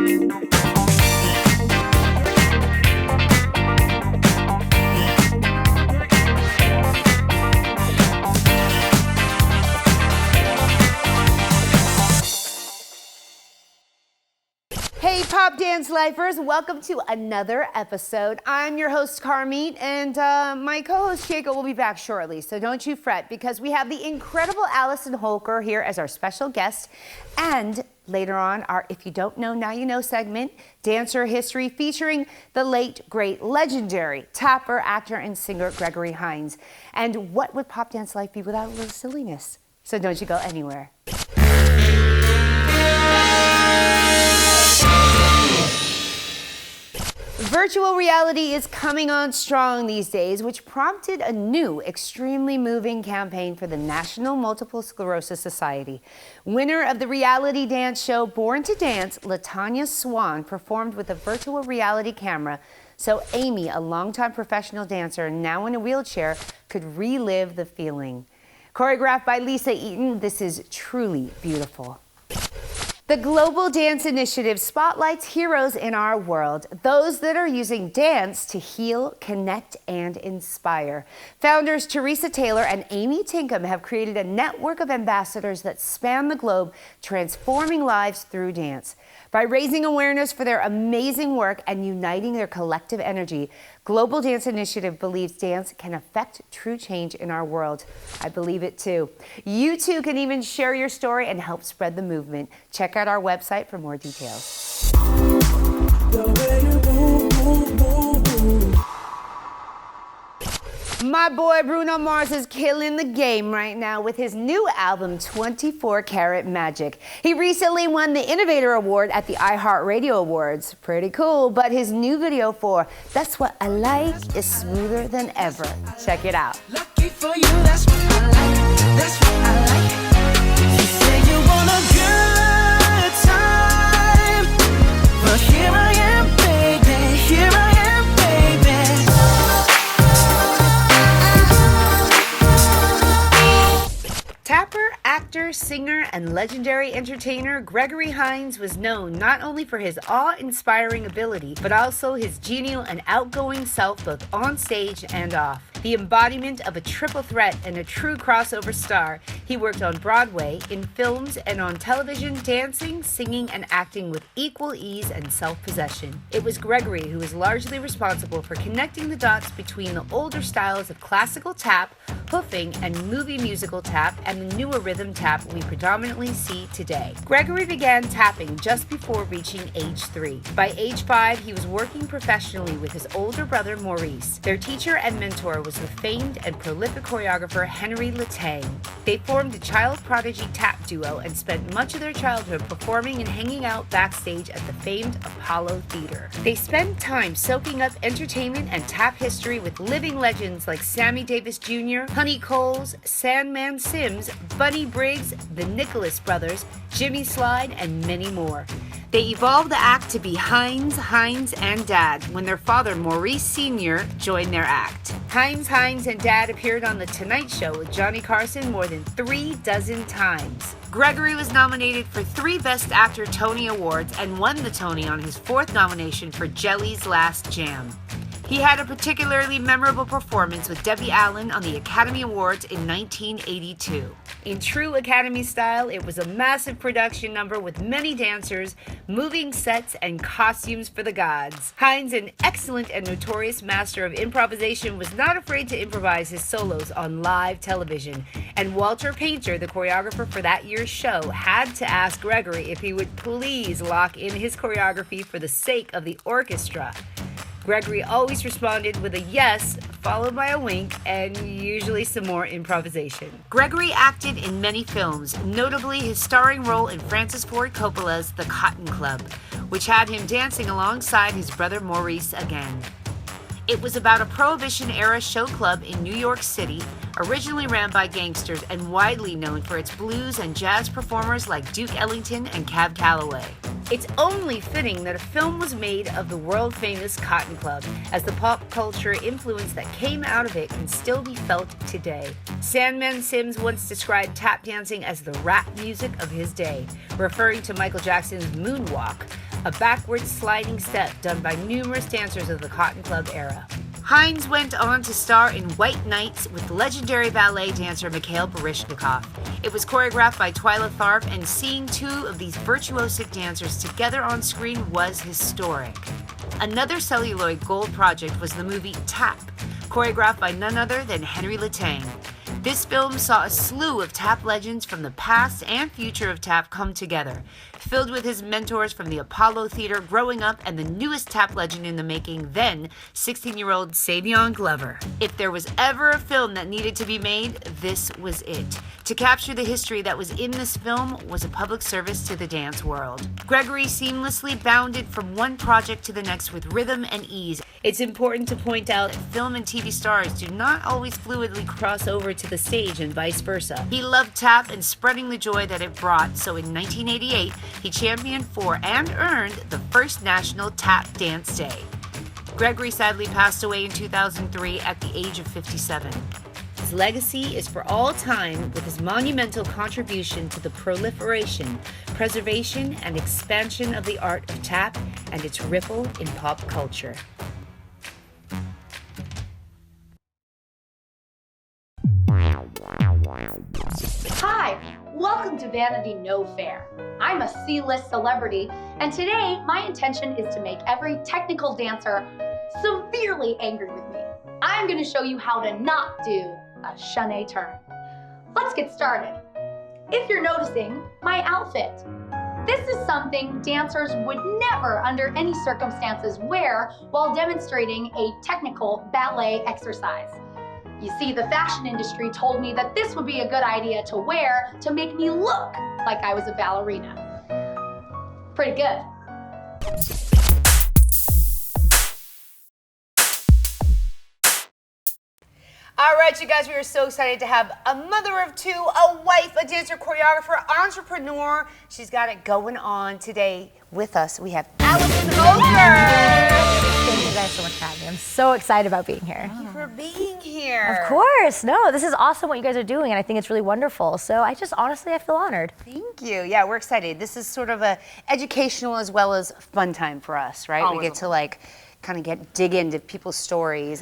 Hey Pop Dance Lifers, welcome to another episode. I'm your host Carmine, and my co-host Chieko will be back shortly, so don't you fret, because we have the incredible Allison Holker here as our special guest, and later on our If You Don't Know, Now You Know segment, Dancer History, featuring the late, great, legendary tapper, actor, and singer Gregory Hines. And what would Pop Dance Life be without a little silliness? So don't you go anywhere. Virtual reality is coming on strong these days, which prompted a new, extremely moving campaign for the National Multiple Sclerosis Society. Winner of the reality dance show Born to Dance, LaTanya Swan performed with a virtual reality camera so Amy, a longtime professional dancer now in a wheelchair, could relive the feeling. Choreographed by Lisa Eaton, this is truly beautiful. The Global Dance Initiative spotlights heroes in our world, those that are using dance to heal, connect, and inspire. Founders Teresa Taylor and Amy Tinkham have created a network of ambassadors that span the globe, transforming lives through dance. By raising awareness for their amazing work and uniting their collective energy, Global Dance Initiative believes dance can affect true change in our world. I believe it too. You too can even share your story and help spread the movement. Check out our website for more details. My boy Bruno Mars is killing the game right now with his new album, 24 Karat Magic. He recently won the Innovator Award at the iHeartRadio Awards. Pretty cool, but his new video for That's What I Like is smoother than ever. Check it out. Lucky for you, that's what I like. That's what I like. You say you want a good time, but here I am, baby. Here I am, Tapper, actor, singer, and legendary entertainer Gregory Hines was known not only for his awe-inspiring ability, but also his genial and outgoing self both on stage and off. The embodiment of a triple threat and a true crossover star, he worked on Broadway, in films, and on television, dancing, singing, and acting with equal ease and self-possession. It was Gregory who was largely responsible for connecting the dots between the older styles of classical tap, hoofing, and movie musical tap, and the newer rhythm tap we predominantly see today. Gregory began tapping just before reaching age 3. By age 5, he was working professionally with his older brother Maurice. Their teacher and mentor was the famed and prolific choreographer Henry Latang. They formed a child prodigy tap duo and spent much of their childhood performing and hanging out backstage at the famed Apollo Theater. They spent time soaking up entertainment and tap history with living legends like Sammy Davis Jr., Honey Coles, Sandman Sims, Bunny Briggs, the Nicholas Brothers, Jimmy Slide, and many more. They evolved the act to be Hines, and Dad when their father, Maurice Sr., joined their act. Hines, and Dad appeared on The Tonight Show with Johnny Carson more than 36 times. Gregory was nominated for 3 Best Actor Tony Awards and won the Tony on his 4th nomination for Jelly's Last Jam. He had a particularly memorable performance with Debbie Allen on the Academy Awards in 1982. In true Academy style, it was a massive production number with many dancers, moving sets, and costumes for the gods. Hines, an excellent and notorious master of improvisation, was not afraid to improvise his solos on live television. And Walter Painter, the choreographer for that year's show, had to ask Gregory if he would please lock in his choreography for the sake of the orchestra. Gregory always responded with a yes, followed by a wink, and usually some more improvisation. Gregory acted in many films, notably his starring role in Francis Ford Coppola's The Cotton Club, which had him dancing alongside his brother Maurice again. It was about a Prohibition-era show club in New York City, originally ran by gangsters and widely known for its blues and jazz performers like Duke Ellington and Cab Calloway. It's only fitting that a film was made of the world-famous Cotton Club, as the pop culture influence that came out of it can still be felt today. Sandman Sims once described tap dancing as the rap music of his day, referring to Michael Jackson's Moonwalk, a backward sliding step done by numerous dancers of the Cotton Club era. Hines went on to star in White Nights with legendary ballet dancer Mikhail Baryshnikov. It was choreographed by Twyla Tharp, and seeing two of these virtuosic dancers together on screen was historic. Another celluloid gold project was the movie Tap, choreographed by none other than Henry Latang. This film saw a slew of tap legends from the past and future of tap come together, filled with his mentors from the Apollo Theater growing up and the newest tap legend in the making, then 16-year-old Savion Glover. If there was ever a film that needed to be made, this was it. To capture the history that was in this film was a public service to the dance world. Gregory seamlessly bounded from one project to the next with rhythm and ease. It's important to point out that film and TV stars do not always fluidly cross over to the stage and vice versa. He loved tap and spreading the joy that it brought, so in 1988, he championed for and earned the first National Tap Dance Day. Gregory sadly passed away in 2003 at the age of 57. His legacy is for all time with his monumental contribution to the proliferation, preservation, and expansion of the art of tap and its ripple in pop culture. Hi, welcome to Vanity No Fair. I'm a C-list celebrity, and today my intention is to make every technical dancer severely angry with me. I'm going to show you how to not do a chaîné turn. Let's get started. If you're noticing, my outfit. This is something dancers would never under any circumstances wear while demonstrating a technical ballet exercise. You see, the fashion industry told me that this would be a good idea to wear to make me look like I was a ballerina. Pretty good. All right, you guys, we are so excited to have a mother of two, a wife, a dancer, choreographer, entrepreneur. She's got it going on today with us. We have Allison Holker. Thank you guys so much for having me. I'm so excited about being here. Thank you for being here. Of course. No, this is awesome what you guys are doing, and I think it's really wonderful. So I feel honored. Thank you. Yeah, we're excited. This is sort of a educational as well as fun time for us, right? We get to kind of dig into people's stories.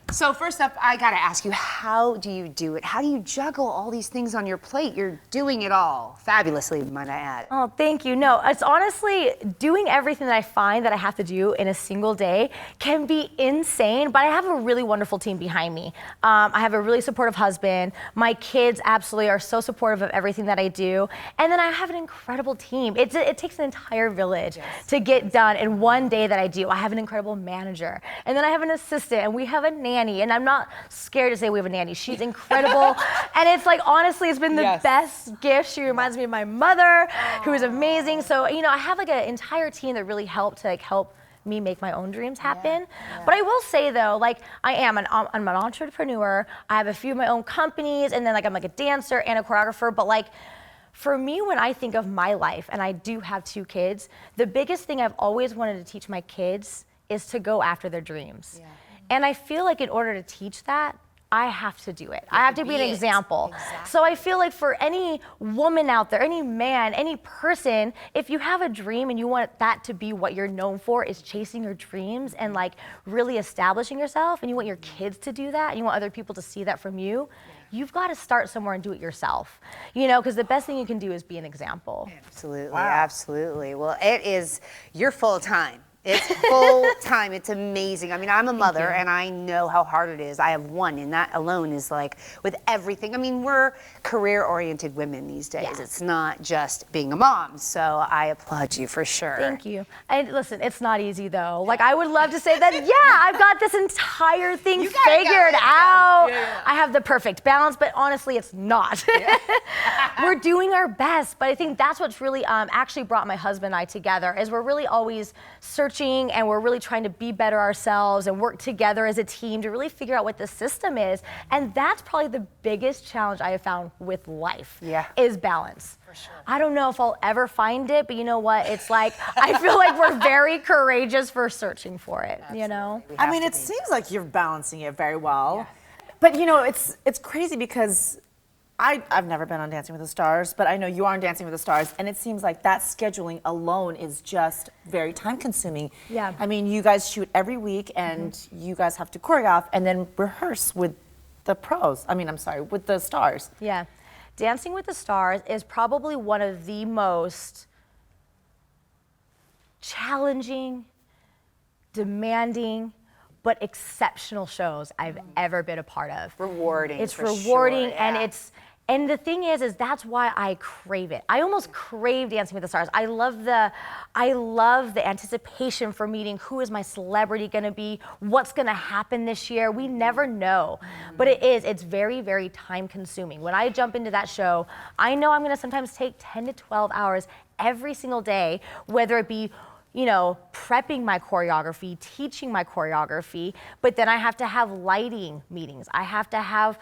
So first up, I gotta ask you, how do you do it? How do you juggle all these things on your plate? You're doing it all fabulously, might I add. Oh, thank you. No, it's honestly doing everything that I find that I have to do in a single day can be insane, but I have a really wonderful team behind me. I have a really supportive husband. My kids absolutely are so supportive of everything that I do. And then I have an incredible team. It takes an entire village to get done in one day that I do. I have an incredible manager. And then I have an assistant, and we have a nanny. And I'm not scared to say we have a nanny. She's incredible. And it's honestly, it's been the best gift. She reminds me of my mother, who is amazing. So, I have an entire team that really helped to help me make my own dreams happen. But I will say though, I'm an entrepreneur. I have a few of my own companies, and then I'm a dancer and a choreographer. But for me, when I think of my life, and I do have two kids, the biggest thing I've always wanted to teach my kids is to go after their dreams. And I feel like in order to teach that, I have to do it. I have to be an example. Exactly. So I feel like for any woman out there, any man, any person, if you have a dream and you want that to be what you're known for, is chasing your dreams and really establishing yourself, and you want your kids to do that, and you want other people to see that from you, you've got to start somewhere and do it yourself. Because the best thing you can do is be an example. Absolutely, absolutely. Well, it is your full time. It's full time. It's amazing. I mean, I'm a mother, and I know how hard it is. I have one, and that alone is with everything. I mean, we're career-oriented women these days. Yeah. It's not just being a mom. So I applaud you for sure. Thank you. And listen, it's not easy though. I would love to say that, I've got this entire thing figured out. Yeah. I have the perfect balance, but honestly, it's not. Yeah. We're doing our best, but I think that's what's really actually brought my husband and I together, is we're really always searching, and we're really trying to be better ourselves and work together as a team to really figure out what the system is. And that's probably the biggest challenge I have found with life, is balance. For sure. I don't know if I'll ever find it, but you know what? It's I feel like we're very courageous for searching for it, I mean, it seems like you're balancing it very well. Yeah. But it's crazy because I've never been on Dancing with the Stars, but I know you are on Dancing with the Stars, and it seems like that scheduling alone is just very time consuming. Yeah. I mean, you guys shoot every week, and you guys have to choreograph and then rehearse with the pros. I mean, I'm sorry, with the stars. Yeah. Dancing with the Stars is probably one of the most challenging, demanding, but exceptional shows I've ever been a part of. Rewarding. It's for rewarding, sure, and yeah. and the thing is that's why I crave it. I almost crave Dancing with the Stars. I love the anticipation for meeting who is my celebrity gonna be, what's gonna happen this year. We never know, but it's very, very time consuming. When I jump into that show, I know I'm gonna sometimes take 10 to 12 hours every single day, whether it be prepping my choreography, teaching my choreography, but then I have to have lighting meetings. I have to have,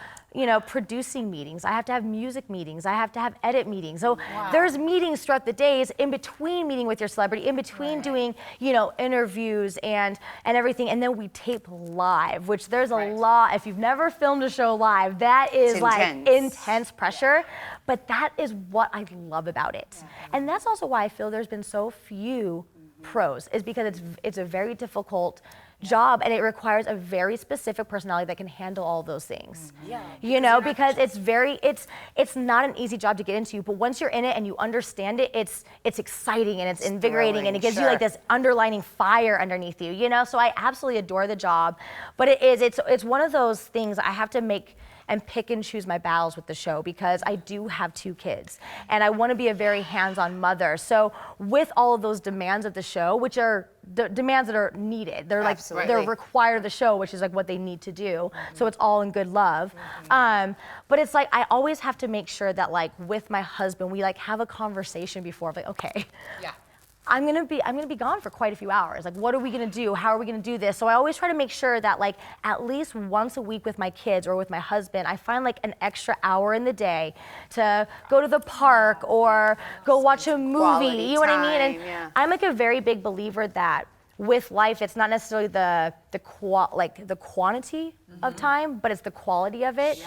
producing meetings. I have to have music meetings. I have to have edit meetings. So there's meetings throughout the days in between meeting with your celebrity, in between doing, interviews and everything. And then we tape live, which there's a lot. If you've never filmed a show live, that is like intense pressure. But that is what I love about it. And that's also why I feel there's been so few pros, is because it's a very difficult job, and it requires a very specific personality that can handle all those things. Because it's not an easy job to get into, but once you're in it and you understand it, it's exciting and it's invigorating, and it gives you like this underlining fire underneath you, So I absolutely adore the job, but it's one of those things I have to make and pick and choose my battles with the show, because I do have 2 kids and I want to be a very hands-on mother. So with all of those demands of the show, which are the demands that are needed, they're like they're required of the show, which is like what they need to do. So it's all in good love. But it's like I always have to make sure that like with my husband we like have a conversation before of like, okay. I'm gonna be gone for quite a few hours. Like, what are we gonna do? How are we gonna do this? So I always try to make sure that like at least once a week with my kids or with my husband, I find like an extra hour in the day to go to the park or go watch a movie. Quality You know what I mean? time, And I'm like a very big believer that with life, it's not necessarily the quantity of time, but it's the quality of it.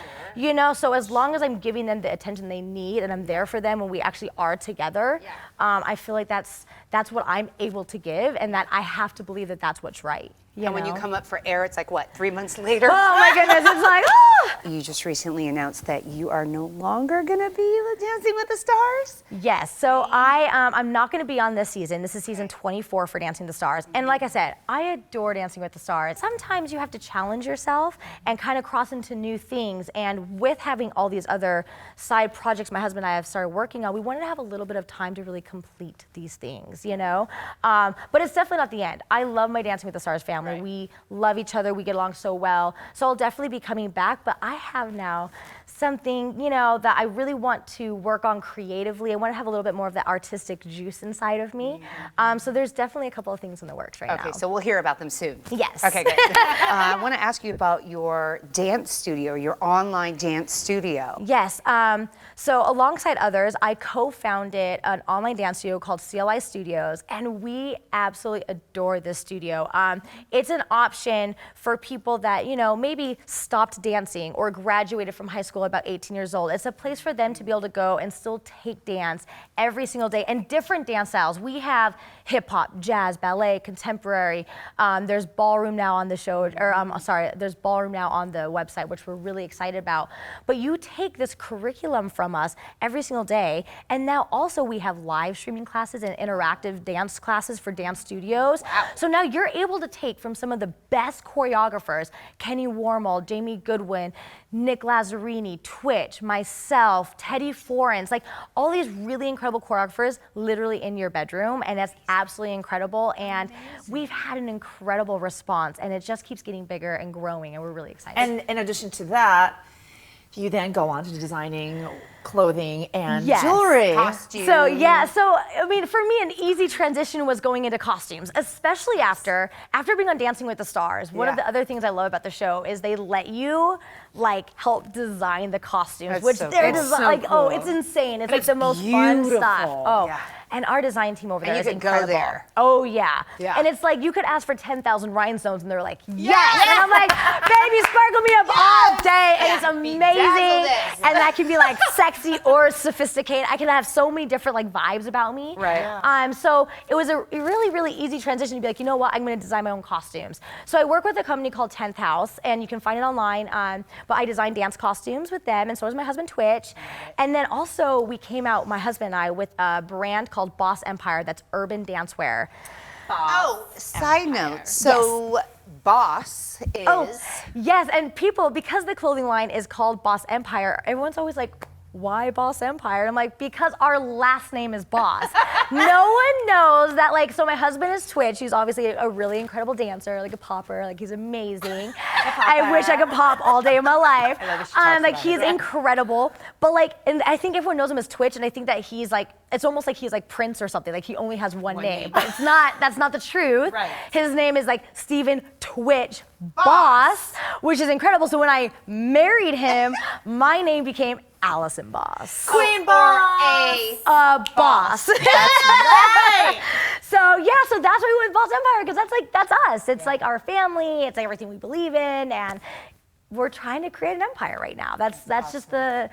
So as long as I'm giving them the attention they need and I'm there for them when we actually are together, I feel like that's what I'm able to give, and that I have to believe that that's what's right. And when you come up for air, it's like what, 3 months later? Oh my goodness, it's like, You just recently announced that you are no longer gonna be Dancing with the Stars? Yes, so I'm not gonna be on this season. This is season 24 for Dancing with the Stars. And like I said, I adore Dancing with the Stars. Sometimes you have to challenge yourself and kind of cross into new things. And with having all these other side projects my husband and I have started working on, we wanted to have a little bit of time to really complete these things, But it's definitely not the end. I love my Dancing with the Stars family. We love each other. We get along so well. So I'll definitely be coming back, but I have now something, that I really want to work on creatively. I want to have a little bit more of that artistic juice inside of me. So there's definitely a couple of things in the works right now. Okay, so we'll hear about them soon. Yes. Okay, good. I want to ask you about your dance studio, your online dance studio. Yes. So alongside others, I co-founded an online dance studio called CLI Studios, and we absolutely adore this studio. It's an option for people that, maybe stopped dancing or graduated from high school about 18 years old. It's a place for them to be able to go and still take dance every single day, and different dance styles. We have hip hop, jazz, ballet, contemporary. There's ballroom now on the show, or there's ballroom now on the website, which we're really excited about. But you take this curriculum from us every single day, and now also we have live streaming classes and interactive dance classes for dance studios. Wow. So now you're able to take from some of the best choreographers, Kenny Warmel, Jamie Goodwin, Nick Lazzarini, Twitch, myself, Teddy Forens, like all these really incredible choreographers literally in your bedroom, and that's absolutely incredible. And we've had an incredible response, and it just keeps getting bigger and growing, and we're really excited. And in addition to that, you then go on to designing clothing and Yes. jewelry. Costume. So I mean, for me, an easy transition was going into costumes, especially after being on Dancing with the Stars. One of the other things I love about the show is they let you like help design the costumes, That's which so they're cool. like, So oh, cool. it's insane. It's like it's the most fun beautiful. stuff. Oh, Yeah. and our design team over there you is could go incredible. there. Oh yeah. Yeah. And it's like you could ask for 10,000 rhinestones, and they're like, yes. And I'm like, baby, sparkle me up all day, and it's amazing. this. And that can be like sexy or sophisticated. I can have so many different like vibes about me. Right. Yeah. So it was a really, really easy transition to be like, you know what, I'm gonna design my own costumes. So I work with a company called 10th House, and you can find it online, but I design dance costumes with them, and so does my husband Twitch. And then also we came out, my husband and I, with a brand called Boss Empire that's urban dancewear. Oh, side note. So, Boss is. Oh, yes, and people, because the clothing line is called Boss Empire, everyone's always like, why Boss Empire? I'm like, because our last name is Boss. No one knows that, like, so my husband is Twitch. He's obviously a really incredible dancer, like a popper, like he's amazing. I wish I could pop all day of my life. Like he's incredible. But like, and I think everyone knows him as Twitch, and I think that he's like, it's almost like he's like Prince or something. Like he only has one name, but it's not. That's not the truth. Right. His name is like Stephen Twitch Boss, which is incredible. So when I married him, my name became Allison Boss. Queen Or Boss. a Boss. That's right. So that's why we went with Boss Empire, because that's us. It's like our family. It's like everything we believe in, and we're trying to create an empire right now. That's just the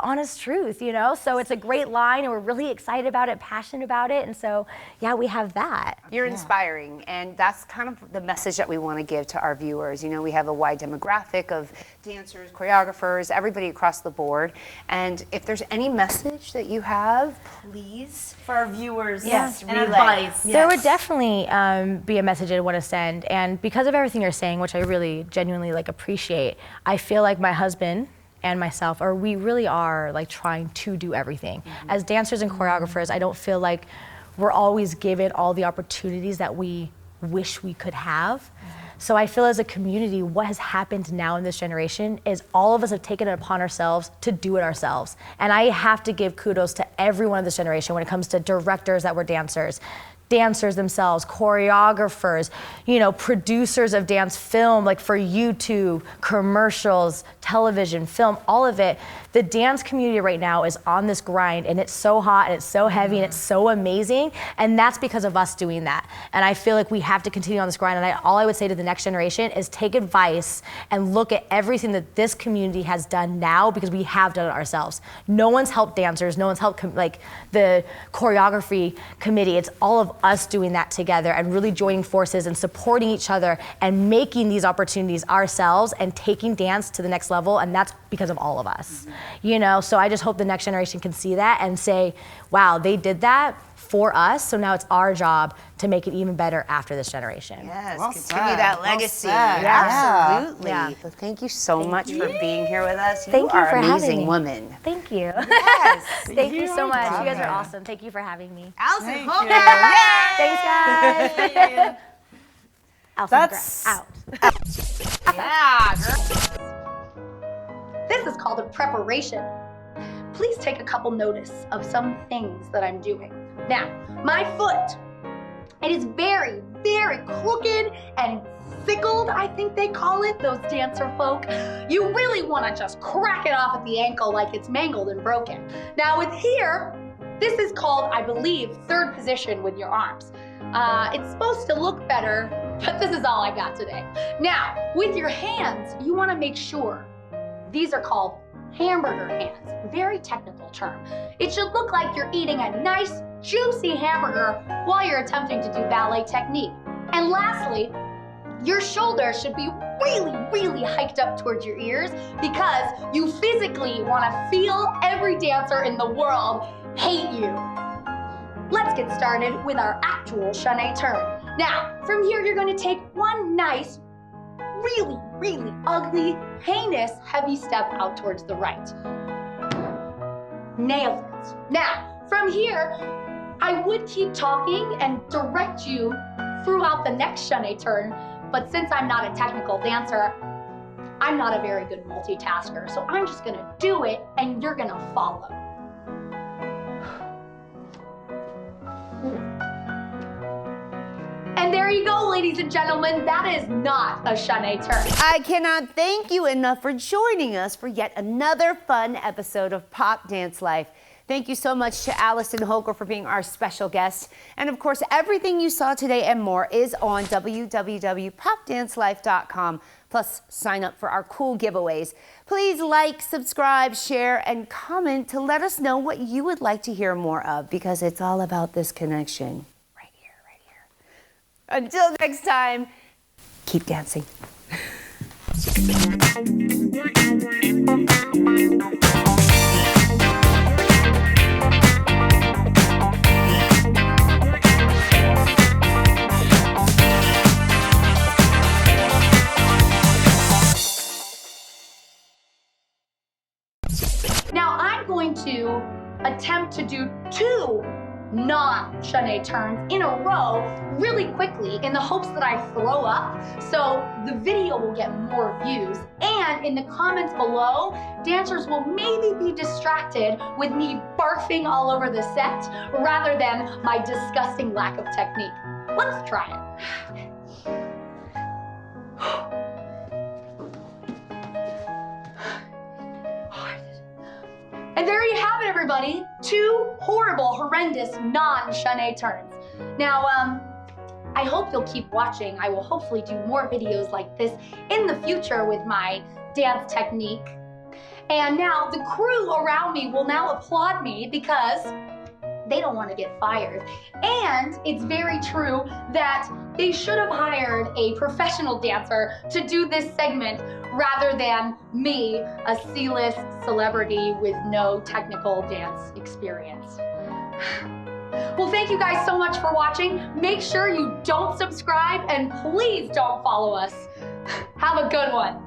honest truth, you know? So it's a great line, and we're really excited about it, passionate about it, and so, yeah, we have that. You're inspiring, and that's kind of the message that we want to give to our viewers. You know, we have a wide demographic of dancers, choreographers, everybody across the board. And if there's any message that you have, please. For our viewers. Yes, And relay. advice. There would definitely be a message I'd want to send, and because of everything you're saying, which I really genuinely like appreciate, I feel like my husband and myself, or we really are like trying to do everything. As dancers and choreographers, I don't feel like we're always given all the opportunities that we wish we could have. So I feel as a community, what has happened now in this generation is all of us have taken it upon ourselves to do it ourselves. And I have to give kudos to everyone in this generation when it comes to directors that were dancers themselves, choreographers, you know, producers of dance film, like for YouTube, commercials, television, film, all of it. The dance community right now is on this grind, and it's so hot and it's so heavy and it's so amazing, and that's because of us doing that. And I feel like we have to continue on this grind, and all I would say to the next generation is take advice and look at everything that this community has done now, because we have done it ourselves. No one's helped dancers, no one's helped like the choreography committee. It's all of us doing that together and really joining forces and supporting each other and making these opportunities ourselves and taking dance to the next level, and that's because of all of us. You know, so I just hope the next generation can see that and say, wow, they did that for us, so now it's our job to make it even better after this generation. Yes, Well continue said, that well legacy. said. Absolutely. Yeah. Well, thank you so much for being here with us. Thank you are for an having amazing me. Woman. Thank you. Yes. Thank you so much. You guys are welcome. awesome. Thank you for having me. Allison Thank Holker. you. Thanks, guys. Allison That's- out. Yeah, girl. This is called a preparation. Please take a couple notice of some things that I'm doing. Now, my foot, it is very, very crooked and sickled, I think they call it, those dancer folk. You really want to just crack it off at the ankle like it's mangled and broken. Now with here, this is called, I believe, third position with your arms. It's supposed to look better, but this is all I got today. Now, with your hands, you want to make sure these are called hamburger hands. Very technical term. It should look like you're eating a nice, juicy hamburger while you're attempting to do ballet technique. And lastly, your shoulders should be really, really hiked up towards your ears because you physically want to feel every dancer in the world hate you. Let's get started with our actual Sanett turn. Now, from here, you're going to take one nice, really, really ugly, heinous, heavy step out towards the right. Nailed it. Now, from here, I would keep talking and direct you throughout the next Sanett turn, but since I'm not a technical dancer, I'm not a very good multitasker, so I'm just gonna do it and you're gonna follow. And there you go, ladies and gentlemen, that is not a Sanett turn. I cannot thank you enough for joining us for yet another fun episode of Pop Dance Life. Thank you so much to Allison Holker for being our special guest. And of course, everything you saw today and more is on www.popdancelife.com. Plus, sign up for our cool giveaways. Please like, subscribe, share, and comment to let us know what you would like to hear more of, because it's all about this connection. Right here, right here. Until next time, keep dancing. Now I'm going to attempt to do 2 non-Sanett turns in a row really quickly in the hopes that I throw up so the video will get more views. And in the comments below, dancers will maybe be distracted with me barfing all over the set rather than my disgusting lack of technique. Let's try it. And there you have it, everybody. 2 horrible, horrendous, non-Sanett turns. Now, I hope you'll keep watching. I will hopefully do more videos like this in the future with my dance technique. And now the crew around me will now applaud me because they don't want to get fired. And it's very true that they should have hired a professional dancer to do this segment rather than me, a C-list celebrity with no technical dance experience. Well, thank you guys so much for watching. Make sure you don't subscribe and please don't follow us. Have a good one.